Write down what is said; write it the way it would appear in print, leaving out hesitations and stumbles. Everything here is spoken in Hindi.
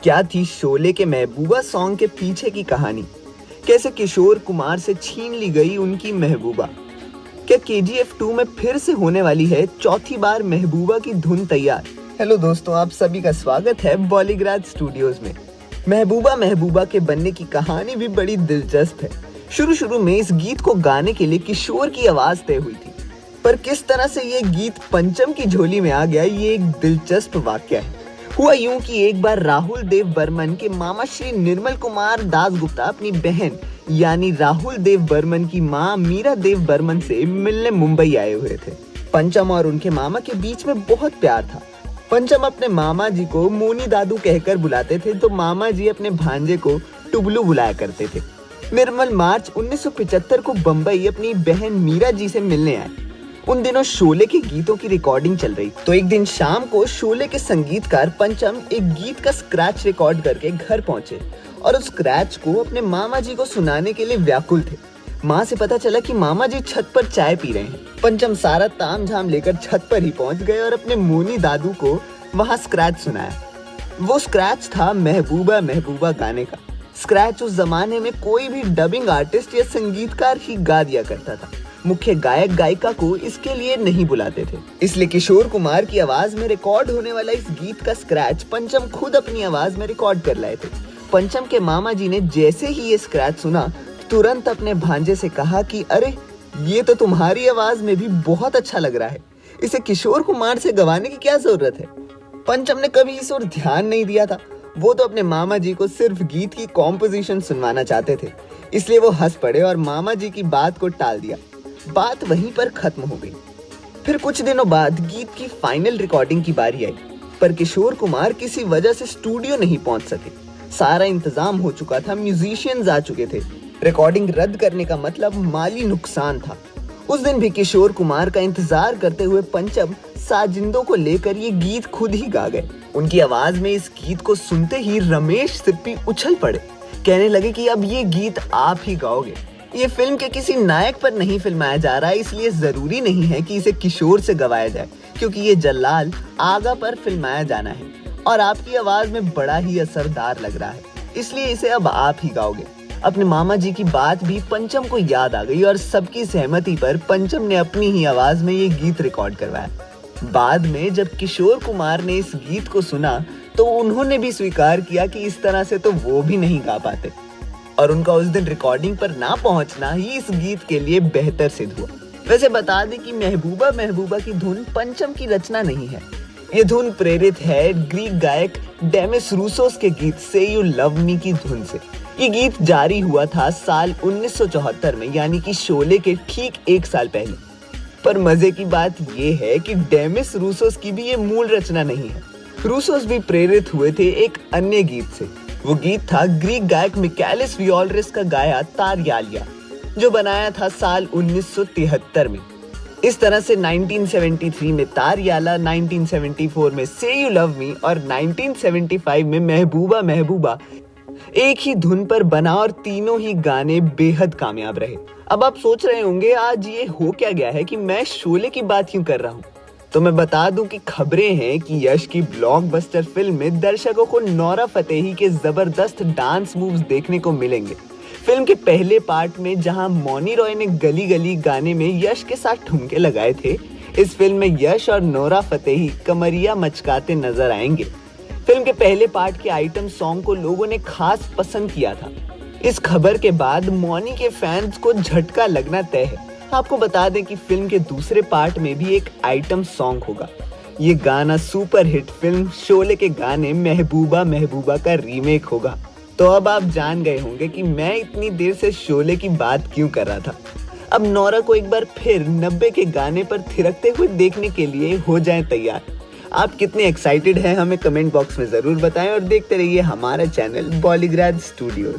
क्या थी शोले के महबूबा सॉन्ग के पीछे की कहानी? कैसे किशोर कुमार से छीन ली गई उनकी महबूबा? क्या KGF 2 में फिर से होने वाली है चौथी बार महबूबा की धुन तैयार? हेलो दोस्तों, आप सभी का स्वागत है बॉलीग्राज स्टूडियोज में। महबूबा के बनने की कहानी भी बड़ी दिलचस्प है। शुरू में इस गीत को गाने के लिए किशोर की आवाज तय हुई थी, पर किस तरह से ये गीत पंचम की झोली में आ गया, ये एक दिलचस्प वाकया है। हुआ यूं कि एक बार राहुल देव बर्मन के मामा श्री निर्मल कुमार दासगुप्ता अपनी बहन यानी राहुल देव बर्मन की मां मीरा देव बर्मन से मिलने मुंबई आए हुए थे। पंचम और उनके मामा के बीच में बहुत प्यार था। पंचम अपने मामा जी को मोनी दादू कहकर बुलाते थे, तो मामा जी अपने भांजे को टुबलू बुलाया करते थे। निर्मल मार्च 1975 को बम्बई अपनी बहन मीरा जी से मिलने आए। उन दिनों शोले के गीतों की रिकॉर्डिंग चल रही, तो एक दिन शाम को शोले के संगीतकार पंचम एक गीत का स्क्रैच रिकॉर्ड करके घर पहुंचे और उस स्क्रैच को अपने मामा जी को सुनाने के लिए व्याकुल थे। माँ से पता चला कि मामा जी छत पर चाय पी रहे हैं। पंचम सारा तामझाम लेकर छत पर ही पहुंच गए और अपने मोनी दादू को वहां स्क्रैच सुनाया। वो स्क्रैच था महबूबा गाने का। स्क्रैच उस जमाने में कोई भी डबिंग आर्टिस्ट या संगीतकार ही गा दिया करता था। मुख्य गायक गायिका को इसके लिए नहीं बुलाते थे, इसलिए किशोर कुमार की आवाज में रिकॉर्ड होने वाला इस गीत का स्क्रैच पंचम खुद अपनी आवाज में रिकॉर्ड कर लाए थे। पंचम के मामा जी ने जैसे ही ये स्क्रैच सुना, तुरंत अपने भांजे से कहा कि अरे, ये तो तुम्हारी आवाज में भी बहुत अच्छा लग रहा है, इसे किशोर कुमार से गवाने की क्या जरूरत है। पंचम ने कभी इस ओर ध्यान नहीं दिया था। वो तो अपने मामा जी को सिर्फ गीत की कॉम्पोजिशन सुनवाना चाहते थे, इसलिए वो हंस पड़े और मामा जी की बात को टाल दिया। बात वहीं पर खत्म हो गई। फिर कुछ दिनों बाद गीत की फाइनल रिकॉर्डिंग की बारी आई, पर किशोर कुमार किसी वजह से स्टूडियो नहीं पहुंच सके। सारा इंतजाम हो चुका था, म्यूजिशियंस आ चुके थे। रिकॉर्डिंग रद्द करने का मतलब माली नुकसान था। उस दिन भी किशोर कुमार का इंतजार करते हुए पंचम साजिंदों को लेकर ये गीत खुद ही गा गए। उनकी आवाज में इस गीत को सुनते ही रमेश सिप्पी उछल पड़े, कहने लगे कि अब ये गीत आप ही गाओगे। ये फिल्म के किसी नायक पर नहीं फिल्माया जा रहा है, इसलिए जरूरी नहीं है कि इसे किशोर से गवाया जाए, क्योंकि ये जल्लाल आगा पर फिल्माया जाना है और आपकी आवाज में बड़ा ही असरदार लग रहा है, इसलिए इसे अब आप ही गाओगे। अपने मामा जी की बात भी पंचम को याद आ गई और सबकी सहमति पर पंचम ने अपनी ही आवाज में ये गीत रिकॉर्ड करवाया। बाद में जब किशोर कुमार ने इस गीत को सुना, तो उन्होंने भी स्वीकार किया कि इस तरह से तो वो भी नहीं गा पाते और उनका उस दिन रिकॉर्डिंग पर ना पहुंचना ही इस गीत के लिए बेहतर सिद्ध हुआ। वैसे बता दें कि महबूबा की धुन पंचम की रचना नहीं है। ये धुन प्रेरित है ग्रीक गायक डेमिस रूसोस के गीत से यू लव मी की धुन से। ये गीत जारी हुआ था साल 1974 में, यानी कि शोले के ठीक एक साल पहले। पर मजे की बात ये है कि डेमिस रूसोस की भी ये मूल रचना नहीं है। रूसोस भी प्रेरित हुए थे एक अन्य गीत से। वो गीत था ग्रीक गायक मिकालिस वियोलरिस का गाया तारयालिया, जो बनाया था साल 1973 में। इस तरह से 1973 में तारयाला, 1974 में से यू लव मी और 1975 में महबूबा एक ही धुन पर बना और तीनों ही गाने बेहद कामयाब रहे। अब आप सोच रहे होंगे आज ये हो क्या गया है कि मैं शोले की बात क्यों कर रहा हूँ। तो मैं बता दूं कि खबरें हैं कि यश की ब्लॉकबस्टर फिल्म में दर्शकों को नोरा फतेही के जबरदस्त डांस मूव्स देखने को मिलेंगे। फिल्म के पहले पार्ट में जहां मौनी रॉय ने गली गली गाने में यश के साथ ठुमके लगाए थे, इस फिल्म में यश और नोरा फतेही कमरिया मचकाते नजर आएंगे। फिल्म के पहले पार्ट के आइटम सॉन्ग को लोगों ने खास पसंद किया था। इस खबर के बाद मौनी के फैंस को झटका लगना तय है। आपको बता दें कि फिल्म के दूसरे पार्ट में भी एक आइटम सॉन्ग होगा। ये गाना सुपर हिट फिल्म शोले के गाने महबूबा का रीमेक होगा। तो अब आप जान गए होंगे कि मैं इतनी देर से शोले की बात क्यों कर रहा था। अब नोरा को एक बार फिर 90 के गाने पर थिरकते हुए देखने के लिए हो जाएं तैयार। आप कितने एक्साइटेड हैं हमें कमेंट बॉक्स में जरूर बताएं और देखते रहिए हमारा चैनल बॉलीग्राज स्टूडियोज।